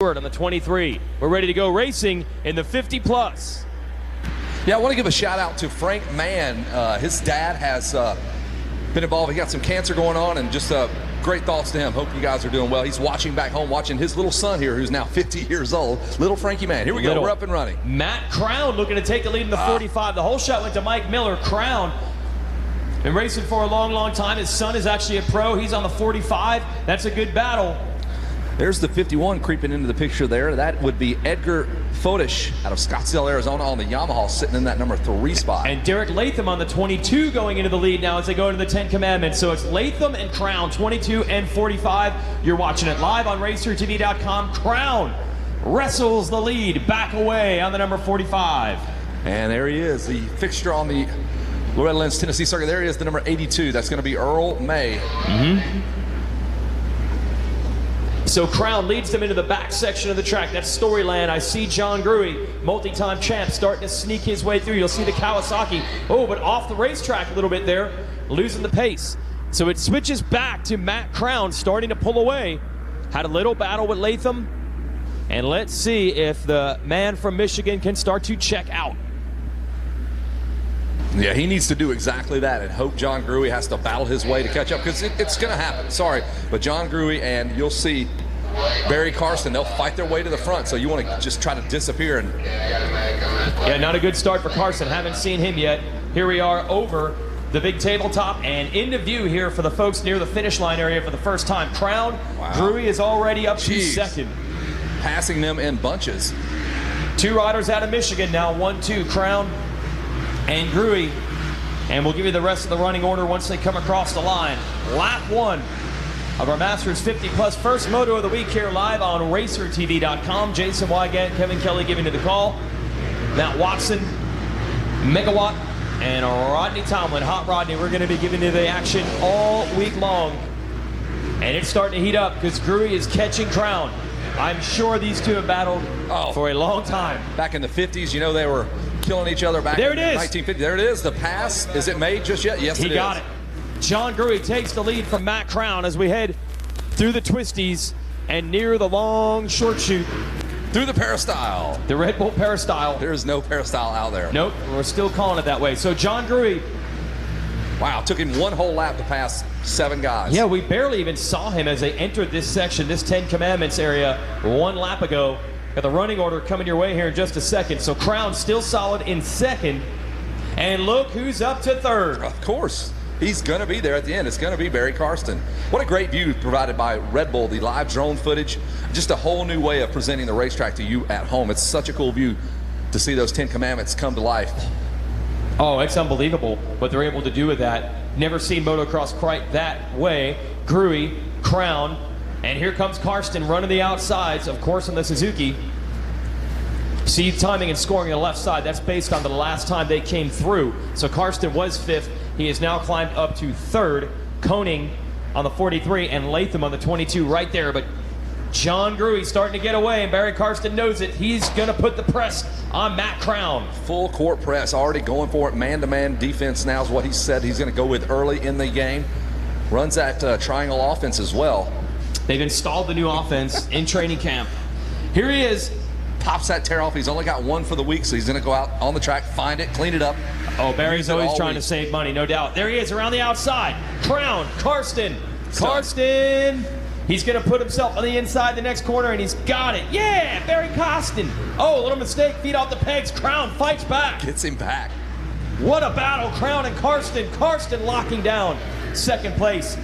On the 23. We're ready to go racing in the 50 plus. Yeah, I want to give a shout out to Frank Mann. His dad has been involved. He got some cancer going on, and just great thoughts to him. Hope you guys are doing well. He's watching back home, watching his little son here, who's now 50 years old. Little Frankie Mann. Here we go. We're up and running. Matt Crown looking to take the lead in the 45. The whole shot went to Mike Miller. Crown been racing for a long, long time. His son is actually a pro. He's on the 45. That's a good battle. There's the 51 creeping into the picture there. That would be Edgar Fodish out of Scottsdale, Arizona on the Yamaha, sitting in that number 3 spot. And Derek Latham on the 22 going into the lead now as they go into the 10 Commandments. So it's Latham and Crown, 22 and 45. You're watching it live on RacerTV.com. Crown wrestles the lead back away on the number 45. And there he is, the fixture on the Loretta Lynn's Tennessee circuit. There he is, the number 82. That's going to be Earl May. So Crown leads them into the back section of the track. That's Storyland. I see John Gruey, multi-time champ, starting to sneak his way through. You'll see the Kawasaki. Oh, but off the racetrack a little bit there, losing the pace. So it switches back to Matt Crown starting to pull away. Had a little battle with Latham. And let's see if the man from Michigan can start to check out. Yeah, he needs to do exactly that and hope John Gruey has to battle his way to catch up, because it's going to happen. Sorry, but John Gruey and you'll see Barry Carson, they'll fight their way to the front, so you want to just try to disappear. And yeah, not a good start for Carson. Haven't seen him yet. Here we are over the big tabletop and into view here for the folks near the finish line area for the first time. Crown, wow. Gruey is already up to second. Passing them in bunches. 2 riders out of Michigan now, 1-2, Crown and Gruey, and we'll give you the rest of the running order once they come across the line. Lap 1 of our Masters 50 Plus first moto of the week here live on RacerTV.com. Jason Wygant, Kevin Kelly giving you the call. Matt Watson, Megawatt, and Rodney Tomlin. Hot Rodney, we're going to be giving you the action all week long. And it's starting to heat up because Gruey is catching Crown. I'm sure these two have battled for a long time. Back in the 50s, you know, they were killing each other back in 1950. There it is, the pass. Is it made just yet? Yes, it is. He got it. John Gruey takes the lead from Matt Crown as we head through the twisties and near the long short chute. Through the peristyle. The Red Bull peristyle. There is no peristyle out there. Nope, we're still calling it that way. So John Gruey. Wow, took him 1 whole lap to pass 7 guys. Yeah, we barely even saw him as they entered this section, this 10 Commandments area 1 lap ago. Got the running order coming your way here in just a second. So Crown still solid in second. And look who's up to third. Of course. He's going to be there at the end. It's going to be Barry Carson. What a great view provided by Red Bull, the live drone footage. Just a whole new way of presenting the racetrack to you at home. It's such a cool view to see those 10 Commandments come to life. Oh, it's unbelievable what they're able to do with that. Never seen motocross quite that way. Gruey, Crown, and here comes Carson running the outsides, of course, on the Suzuki. See timing and scoring on the left side. That's based on the last time they came through. So Carson was 5th. He has now climbed up to 3rd. Koning on the 43 and Latham on the 22 right there. But John Gruey starting to get away, and Barry Carson knows it. He's going to put the press on Matt Crown. Full court press, already going for it. Man-to-man defense now is what he said he's going to go with early in the game. Runs that triangle offense as well. They've installed the new offense in training camp. Here he is. Pops that tear off. He's only got 1 for the week, so he's going to go out on the track, find it, clean it up. Oh, Barry's always trying to save money, no doubt. There he is around the outside. Crown, Carson. Carson. He's going to put himself on the inside the next corner, and he's got it. Yeah, Barry Carson. Oh, a little mistake. Feet off the pegs. Crown fights back. Gets him back. What a battle, Crown and Carson. Carson locking down 2nd place.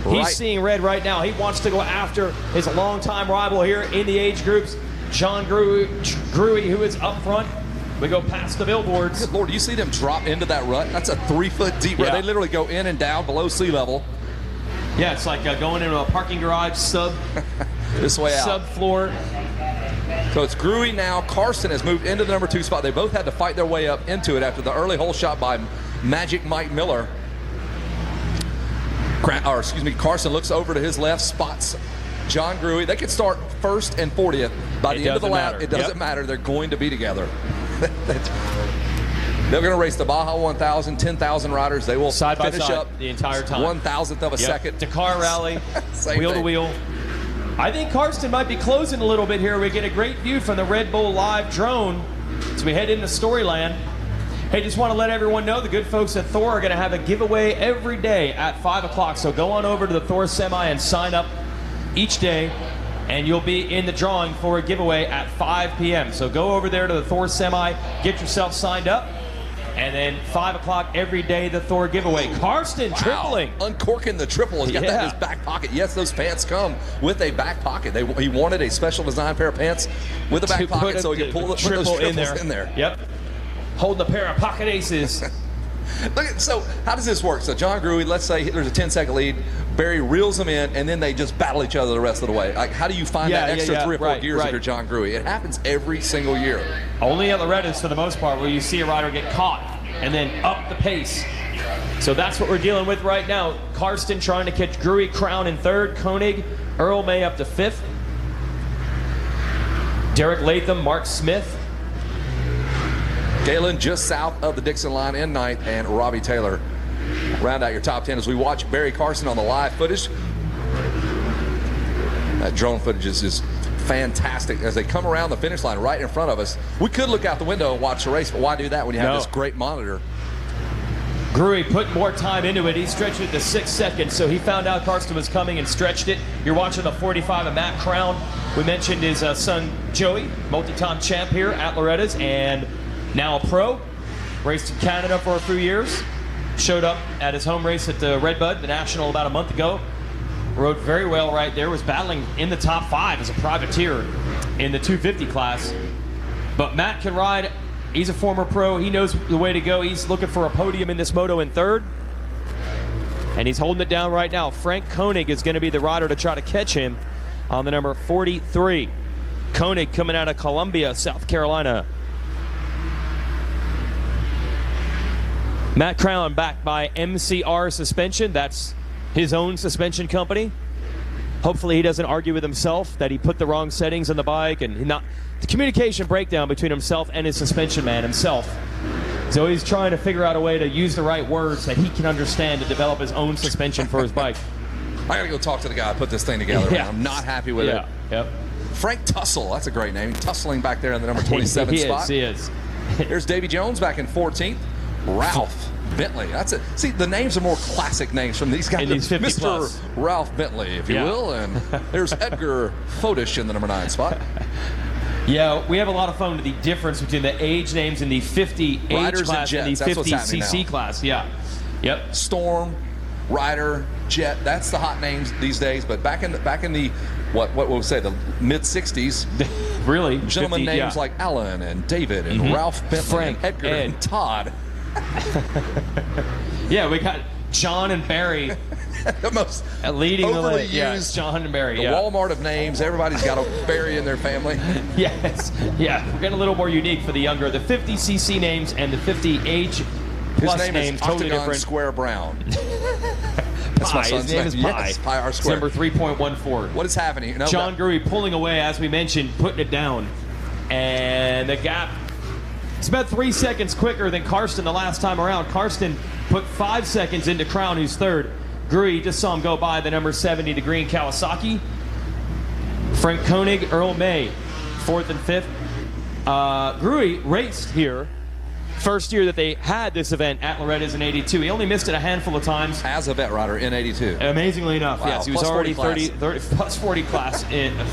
He's seeing red right now. He wants to go after his longtime rival here in the age groups, John Gruey, who is up front. We go past the billboards. Good Lord, you see them drop into that rut? That's a 3-foot deep rut. They literally go in and down below sea level. Yeah, it's like going into a parking garage this way out. Subfloor. So it's Gruey now. Carson has moved into the number 2 spot. They both had to fight their way up into it after the early hole shot by Magic Mike Miller. Carson looks over to his left, spots John Gruey. They could start 1st and 40th by the end of the lap. It doesn't matter. They're going to be together. They're going to race the Baja 1000, 10,000 riders. They will side by finish side up the entire time. 1,000th of a second. Dakar rally, wheel to wheel. I think Carson might be closing a little bit here. We get a great view from the Red Bull Live drone as we head into Storyland. Hey, just want to let everyone know the good folks at Thor are going to have a giveaway every day at 5 o'clock. So go on over to the Thor Semi and sign up each day, and you'll be in the drawing for a giveaway at 5 p.m. So go over there to the Thor Semi, get yourself signed up, and then 5 o'clock every day, the Thor giveaway. Carson tripling. Uncorking the triple. He's got that in his back pocket. Yes, those pants come with a back pocket. He wanted a special design pair of pants with a back pocket so he could put those triples in there. Yep. Holding a pair of pocket aces. Look at, so how does this work? So John Gruey, let's say there's a 10-second lead. Barry reels them in, and then they just battle each other the rest of the way. Like, how do you find that extra 3 or 4 gears if you're John Gruey? It happens every single year. Only at Loretta's for the most part, where you see a rider get caught and then up the pace. So that's what we're dealing with right now. Carson trying to catch Gruey, Crown in 3rd, Koenig, Earl May up to 5th. Derek Latham, Mark Smith. Galen just south of the Dixon line in 9th, and Robbie Taylor round out your top 10 as we watch Barry Carson on the live footage. That drone footage is fantastic as they come around the finish line right in front of us. We could look out the window and watch the race, but why do that when you have this great monitor? Gruey put more time into it. He stretched it to 6 seconds, so he found out Carson was coming and stretched it. You're watching the 45 of Matt Crown. We mentioned his son Joey, multi-time champ here at Loretta's, and now a pro. Raced in Canada for a few years. Showed up at his home race at the Redbud, the National, about a month ago. Rode very well right there. Was battling in the top 5 as a privateer in the 250 class. But Matt can ride. He's a former pro. He knows the way to go. He's looking for a podium in this moto in 3rd. And he's holding it down right now. Frank Koenig is going to be the rider to try to catch him on the number 43. Koenig coming out of Columbia, South Carolina. Matt Crown backed by MCR Suspension. That's his own suspension company. Hopefully he doesn't argue with himself that he put the wrong settings on the bike, and the communication breakdown between himself and his suspension man himself. So he's trying to figure out a way to use the right words that he can understand to develop his own suspension for his bike. I gotta go talk to the guy who put this thing together. Man. I'm not happy with it. Yep. Frank Tussle, that's a great name. Tussling back there in the number 27 spot. He is. Here's Davy Jones back in 14th. Ralph Bentley. That's it. See, the names are more classic names from these guys. Mr. Plus. Ralph Bentley, if you will. And there's Edgar Fodish in the number 9 spot. Yeah, we have a lot of fun with the difference between the age names in the 50 age class and the 50 cc class. Yeah. Yep. Storm, Ryder, Jet. That's the hot names these days. But back in the what would we say, the mid 60s. Really? Gentlemen 50, names like Alan and David and Ralph Bentley, Frank, and Edgar Ed. and Todd. Yeah, we got John and Barry. The most leading the overly list. used John and Barry. The Walmart of names. Everybody's got a Barry in their family. Yes. Yeah. We're getting a little more unique for the younger. The 50 cc names and the 50 age plus His name names is totally Octagon different. Square Brown. That's my son's His name is Pie. Yes, Pie R Square. Number 3.14. What is happening? No, John Gruey pulling away, as we mentioned, putting it down. And the gap, it's about 3 seconds quicker than Carson the last time around. Carson put 5 seconds into Crown, who's 3rd. Gruey just saw him go by the number 70, the green Kawasaki. Frank Koenig, Earl May, 4th and 5th. Gruey raced here first year that they had this event at Loretta's in 82. He only missed it a handful of times. As a vet rider in 82. Amazingly enough, wow. yes. He was Plus already 40 30 plus 40 class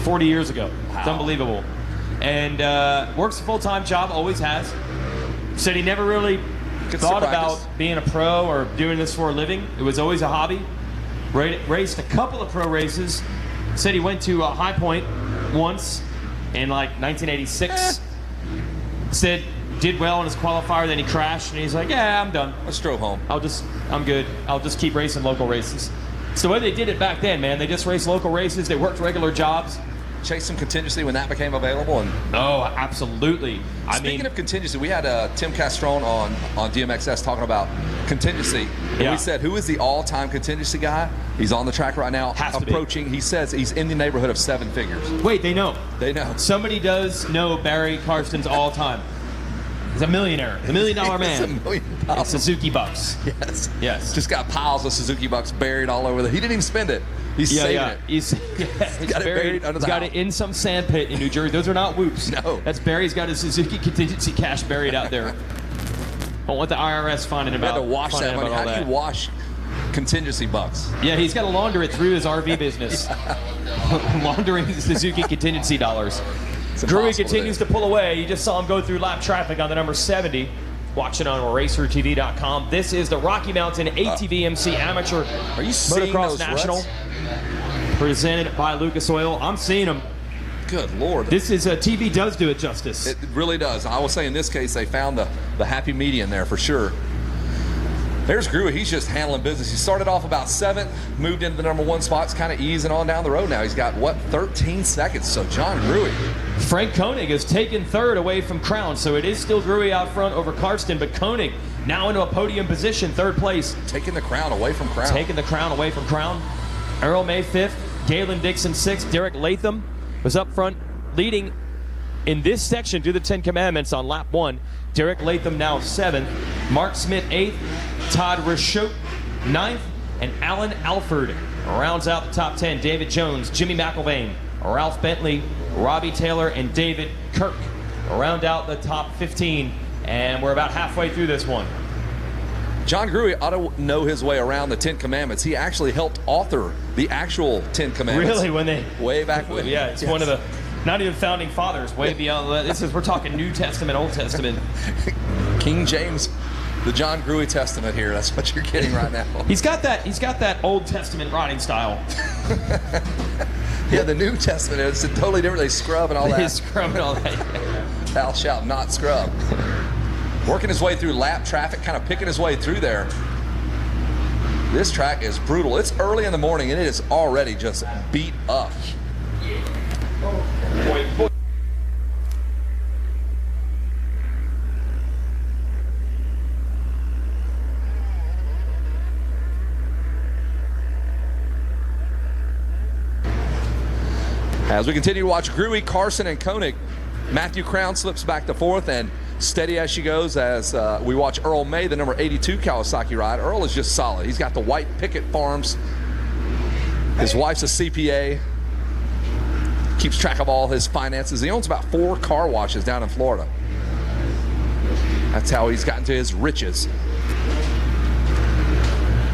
40 years ago. Wow. It's unbelievable. And works a full-time job, always has. Said he never really thought about being a pro or doing this for a living. It was always a hobby. Raced a couple of pro races. Said he went to High Point once in like 1986. Said did well in his qualifier, then he crashed, and he's like, yeah, I'm done. Let's drove home. I'm good. I'll just keep racing local races. It's the way they did it back then, man. They just raced local races. They worked regular jobs. Chased some contingency when that became available. And oh, absolutely. Speaking of contingency, we had Tim Castrone on DMXS talking about contingency. And we said, who is the all-time contingency guy? He's on the track right now. Approaching, he says he's in the neighborhood of 7 figures. Wait, they know. They know. Somebody does know Barry Carson's all-time. He's a millionaire, the $1 million man. $1 million. Suzuki bucks. Yes. Yes. Just got piles of Suzuki bucks buried all over there. He didn't even spend it. He's saving it. He's got it buried under the He's got house. it in some sand pit in New Jersey. Those are not whoops. No. That's Barry's got his Suzuki contingency cash buried out there. Don't want the IRS finding You about. had to wash that money. How do you wash contingency bucks? Yeah, he's got to launder it through his RV business. Laundering Suzuki contingency dollars. Gruey continues to pull away. You just saw him go through lap traffic on the number 70. Watching on RacerTV.com. This is the Rocky Mountain ATV MC Amateur Are you seeing Motocross those National, ruts? presented by Lucas Oil. I'm seeing them. Good Lord. This is TV does do it justice. It really does. I will say in this case, they found the happy median there for sure. There's Gruey. He's just handling business. He started off about 7th, moved into the number 1 spot. It's kind of easing on down the road now. He's got, 13 seconds. So John Gruey. Frank Koenig is taken 3rd away from Crown, so it is still Gruey out front over Carson, but Koenig now into a podium position, 3rd place. Taking the crown away from Crown. Taking the crown away from Crown. Earl May 5th, Galen Dixon 6th, Derek Latham was up front leading in this section to the 10 Commandments on lap 1. Derek Latham now 7th, Mark Smith 8th, Todd Rashote 9th, and Alan Alford rounds out the top 10. David Jones, Jimmy McElvain, Ralph Bentley, Robbie Taylor, and David Kirk round out the top 15. And we're about halfway through this one. John Gruey ought to know his way around the 10 Commandments. He actually helped author the actual 10 Commandments. Really? When they way back when? Yeah, it's one of the not even founding fathers. Way beyond that. We're talking New Testament, Old Testament. King James, the John Gruey Testament here. That's what you're getting right now. He's got that Old Testament writing style. Yeah, the New Testament is totally different. They scrub and all that. They scrub and all that. Thou shalt not scrub. Working his way through lap traffic, kind of picking his way through there. This track is brutal. It's early in the morning and it is already just beat up. As we continue to watch Gruey, Carson, and Koenig, Matthew Crown slips back to 4th, and steady as she goes as we watch Earl May, the number 82 Kawasaki ride. Earl is just solid. He's got the White Picket Farms. His wife's a CPA. Keeps track of all his finances. He owns about 4 car washes down in Florida. That's how he's gotten to his riches.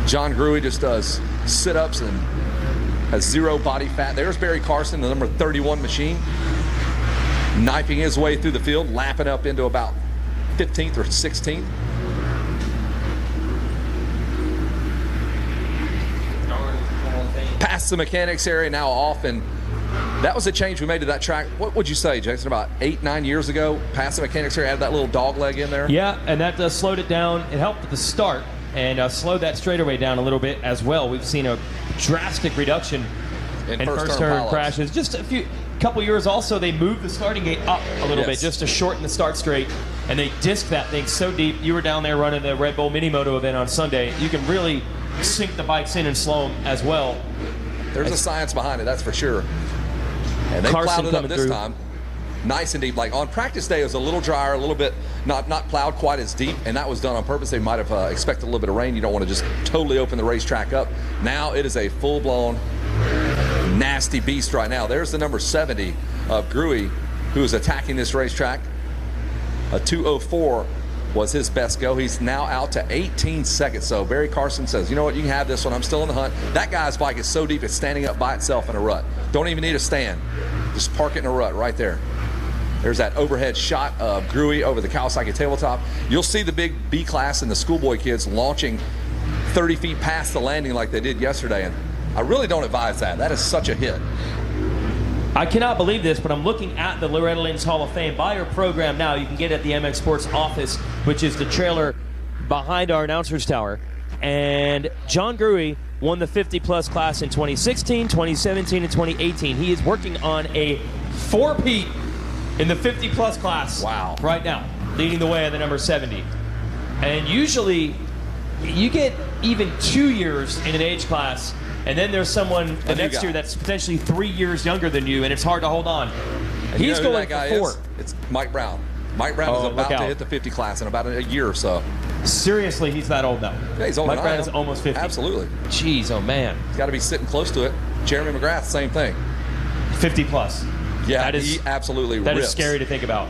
John Gruey just does sit-ups and has 0 body fat. There's Barry Carson, the number 31 machine, knifing his way through the field, lapping up into about 15th or 16th. Past the mechanics area, now off, and that was a change we made to that track. What would you say, Jason, about 8-9 years ago? Past the mechanics area, added that little dog leg in there? Yeah, and that slowed it down. It helped at the start and slowed that straightaway down a little bit as well. We've seen a drastic reduction in first turn crashes. Just a couple years also, they moved the starting gate up a little bit just to shorten the start straight, and they disked that thing so deep. You were down there running the Red Bull Mini Moto event on Sunday. You can really sink the bikes in and slow them as well. There's a science behind it, that's for sure. And they plowed it up this time. Nice and deep. Like on practice day, it was a little drier, a little bit not plowed quite as deep, and that was done on purpose. They might have expected a little bit of rain. You don't want to just totally open the racetrack up. Now it is a full-blown nasty beast right now. There's the number 70 of Gruey, who is attacking this racetrack. A 2:04 was his best go. He's now out to 18 seconds. So Barry Carson says, you know what, you can have this one. I'm still in the hunt. That guy's bike is so deep it's standing up by itself in a rut. Don't even need a stand. Just park it in a rut right there. There's that overhead shot of Gruey over the Kawasaki tabletop. You'll see the big B class and the schoolboy kids launching 30 feet past the landing like they did yesterday. And I really don't advise that. That is such a hit. I cannot believe this, but I'm looking at the Loretta Lynn's Hall of Fame. Buy your program now. You can get it at the MX Sports office, which is the trailer behind our announcer's tower. And John Gruey won the 50-plus class in 2016, 2017, and 2018. He is working on a 4-peat in the 50-plus class right now, leading the way at the number 70. And usually, you get even 2 years in an age class, and then there's someone the next year that's potentially 3 years younger than you, and it's hard to hold on. And He's going for 4. It's Mike Brown. Mike Brown is about to hit the 50 class in about a year or so. Seriously, he's that old now. Yeah, he's older Mike than I Brown am. is almost 50. Absolutely. Jeez, oh man. He's got to be sitting close to it. Jeremy McGrath, same thing. 50 plus. Yeah, that is, he absolutely That rips. is scary to think about.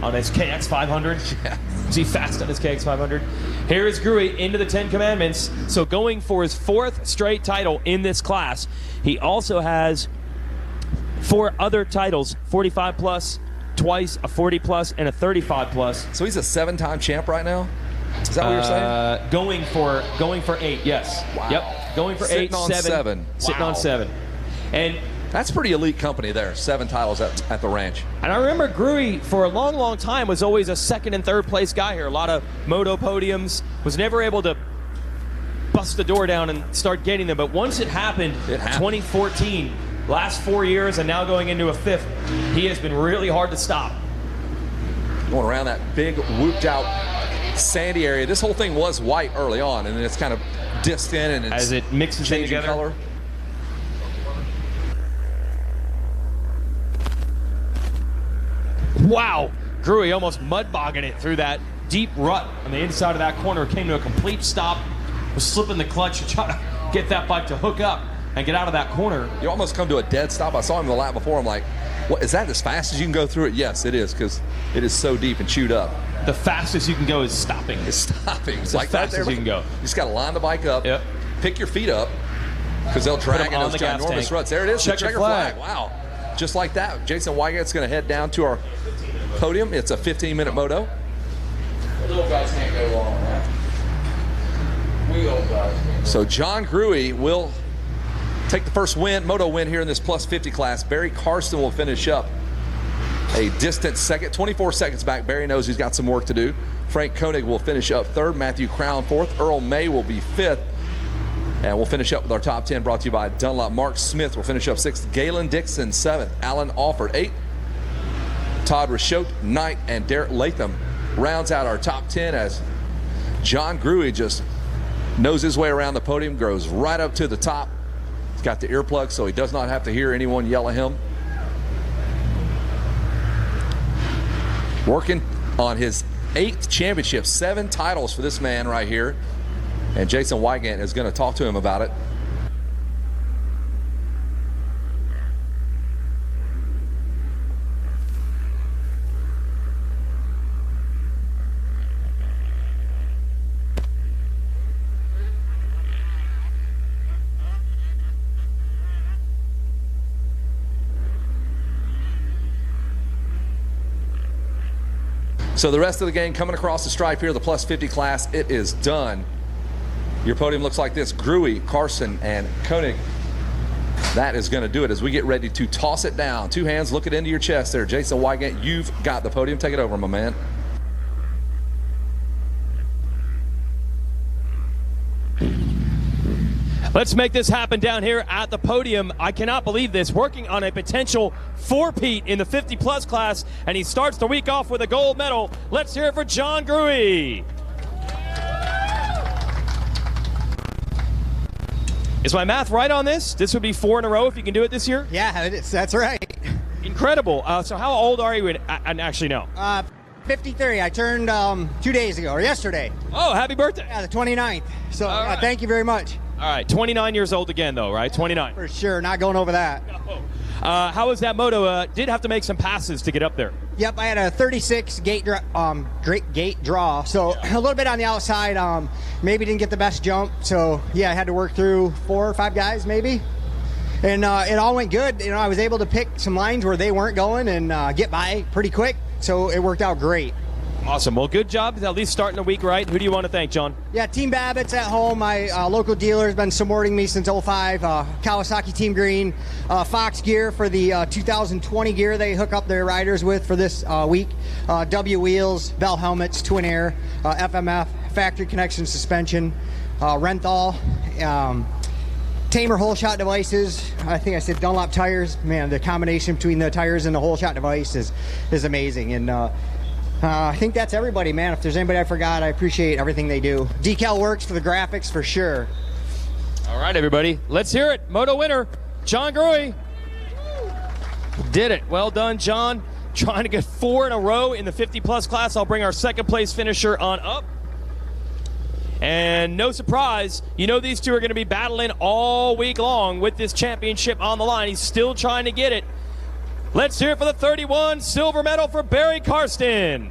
On his KX 500. Yeah. Is he fast on his KX 500? Here is Gruy into the 10 Commandments. So going for his 4th straight title in this class. He also has 4 other titles, 45 plus, twice a 40 plus, and a 35 plus. So he's a 7-time champ right now? Is that what you're saying? Going for 8, yes. Wow. Yep. Going for Sitting 8, on 7. seven. Sitting Wow. on 7. And that's pretty elite company there. 7 titles at the ranch. And I remember Gruy, for a long, long time, was always a 2nd and 3rd place guy here. A lot of Moto podiums. Was never able to bust the door down and start getting them. But once it happened. 2014, last 4 years, and now going into a 5th, he has been really hard to stop. Going around that big, whooped-out, sandy area. This whole thing was white early on, and then it's kind of disked in, and it's as it mixes in changing together. color. Wow, Gruy almost mud bogging it through that deep rut on the inside of that corner. Came to a complete stop, was slipping the clutch to try to get that bike to hook up and get out of that corner. You almost come to a dead stop. I saw him the lap before. I'm like, what, is that as fast as you can go through it? Yes, it is, because it is so deep and chewed up. The fastest you can go is stopping. It's stopping. It's as fast as you can go. You just got to line the bike up, Yep. Pick your feet up, because they'll drag in on those the gas ginormous tank. ruts. There it is, the Checker checker flag. Wow. Just like that, Jason Weigat's going to head down to our podium. It's a 15-minute moto. The little guys can't go long, right? We old guys. So John Gruy will take the first moto win here in this plus 50 class. Barry Carson will finish up a distant second, 24 seconds back. Barry knows he's got some work to do. Frank Koenig will finish up 3rd. Matthew Crown 4th. Earl May will be 5th. And we'll finish up with our top 10 brought to you by Dunlop. Mark Smith will finish up 6th. Galen Dixon 7th. Alan Alford 8th. Todd Rashote 9th. And Derek Latham rounds out our top 10 as John Gruy just knows his way around the podium, goes right up to the top. He's got the earplugs so he does not have to hear anyone yell at him. Working on his 8th championship, 7 titles for this man right here. And Jason Wygant is going to talk to him about it. So the rest of the gang coming across the stripe here, the plus 50 class, it is done. Your podium looks like this: Gruy, Carson, and Koenig. That is going to do it as we get ready to toss it down. 2 hands, look it into your chest there. Jason Wygant, you've got the podium. Take it over, my man. Let's make this happen down here at the podium. I cannot believe this. Working on a potential 4-peat in the 50-plus class, and he starts the week off with a gold medal. Let's hear it for John Gruy. Is my math right on this? This would be 4 in a row if you can do it this year? Yeah, it is. That's right. Incredible. So how old are you and actually know? 53. I turned 2 days ago, or yesterday. Oh, happy birthday. Yeah, the 29th. So All right. thank you very much. All right, 29 years old again, though, right? 29. For sure, not going over that. How was that moto? Did have to make some passes to get up there. Yep, I had a 36 gate draw, so a little bit on the outside. Maybe didn't get the best jump, so yeah, I had to work through 4 or 5 guys maybe. And it all went good. You know, I was able to pick some lines where they weren't going and get by pretty quick, so it worked out great. Awesome. Well, good job at least starting the week right. Who do you want to thank, John? Yeah, Team Babbitt's at home. My local dealer has been supporting me since 05. Kawasaki Team Green, Fox Gear for the 2020 gear they hook up their riders with for this week. W Wheels, Bell Helmets, Twin Air, FMF, Factory Connection Suspension, Renthal, Tamer Holeshot devices. I think I said Dunlop tires. Man, the combination between the tires and the Holeshot device is amazing. And I think that's everybody, man. If there's anybody I forgot, I appreciate everything they do. Decal Works for the graphics, for sure. All right, everybody. Let's hear it. Moto winner, John Gruy. Did it. Well done, John. Trying to get 4 in a row in the 50-plus class. I'll bring our second-place finisher on up. And no surprise, you know these two are going to be battling all week long with this championship on the line. He's still trying to get it. Let's hear it for the 31 silver medal for Barry Carson.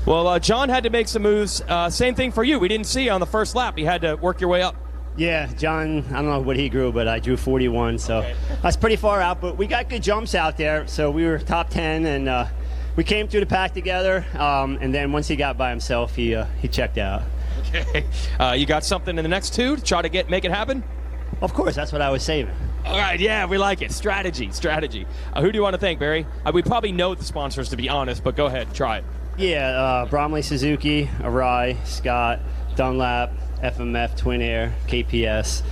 Well, John had to make some moves. Same thing for you. We didn't see you on the first lap. You had to work your way up. Yeah, John, I don't know what he grew, but I drew 41, so that's pretty far out. But we got good jumps out there, so we were top 10, and we came through the pack together. And then once he got by himself, he checked out. Okay. You got something in the next two to try to make it happen? Of course, that's what I was saving. All right, yeah, we like it. Strategy. Who do you want to thank, Barry? We probably know the sponsors, to be honest, but go ahead, try it. Yeah, Bromley Suzuki, Arai, Scott, Dunlap, FMF, Twin Air, KPS.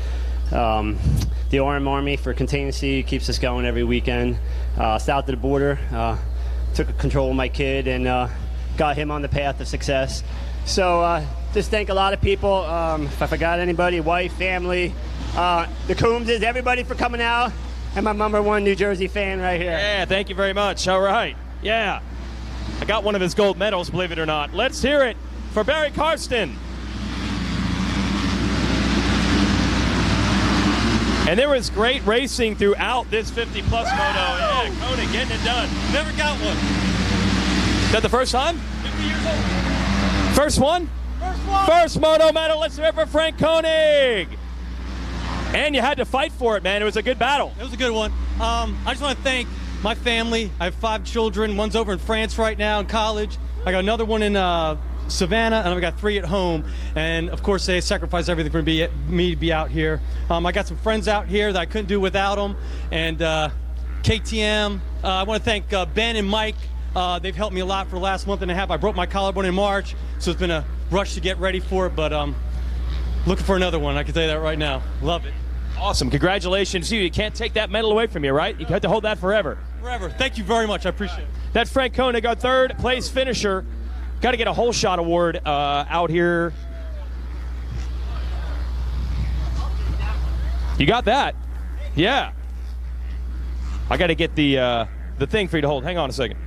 The RM Army for contingency keeps us going every weekend. South of the border, took control of my kid and got him on the path of success. So just thank a lot of people. If I forgot anybody, wife, family, the Coombses, everybody for coming out, and my #1 New Jersey fan right here. Yeah, thank you very much. All right. Yeah. I got one of his gold medals, believe it or not. Let's hear it for Barry Carson. And there was great racing throughout this 50-plus moto. Yeah, Koenig getting it done. Never got one. Is that the first time? 50 years old. First one? First moto medal. Let's hear it for Frank Koenig. And you had to fight for it, man. It was a good battle. It was a good one. I just want to thank my family. I have 5 children. One's over in France right now in college. I got another one in Savannah, and I've got 3 at home. And of course, they sacrificed everything for me to be out here. I got some friends out here that I couldn't do without them. And KTM. I want to thank Ben and Mike. They've helped me a lot for the last month and a half. I broke my collarbone in March, so it's been a rush to get ready for it. But looking for another one. I can tell you that right now. Love it. Awesome. Congratulations to you. You can't take that medal away from you, right? You have to hold that forever. Forever. Thank you very much. I appreciate it. That's Frank Koenig, our third place finisher. Got to get a Holeshot Award out here. You got that? Yeah. I got to get the thing for you to hold. Hang on a second.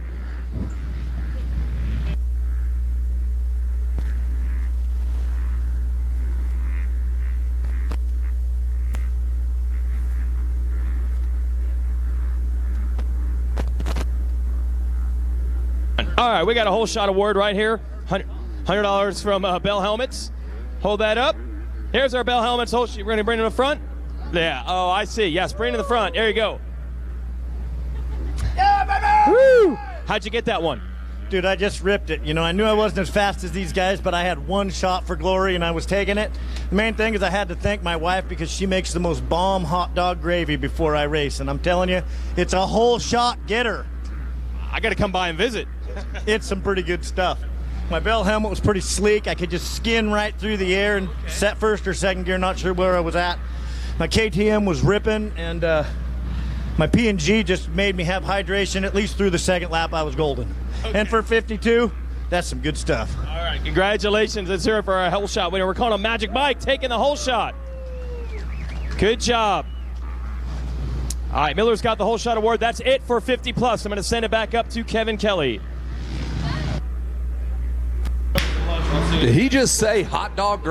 All right, we got a Holeshot Award right here. $100 from Bell Helmets. Hold that up. Here's our Bell Helmets. We're going to bring it in the front. Yeah. Oh, I see. Yes, bring it in the front. There you go. Yeah, baby! Woo! How'd you get that one? Dude, I just ripped it. You know, I knew I wasn't as fast as these guys, but I had one shot for glory, and I was taking it. The main thing is I had to thank my wife because she makes the most bomb hot dog gravy before I race, and I'm telling you, it's a whole shot getter. I got to come by and visit. It's some pretty good stuff. My Bell helmet was pretty sleek. I could just skin right through the air and set first or second gear, not sure where I was at. My KTM was ripping, and my P&G just made me have hydration at least through the second lap. I was golden. Okay. And for 52, that's some good stuff. All right, congratulations. Let's hear it for our Holeshot winner. We're calling him Magic Mike, taking the Holeshot. Good job. All right, Miller's got the Holeshot Award. That's it for 50 plus. I'm going to send it back up to Kevin Kelly. Did he just say hot dog gravy?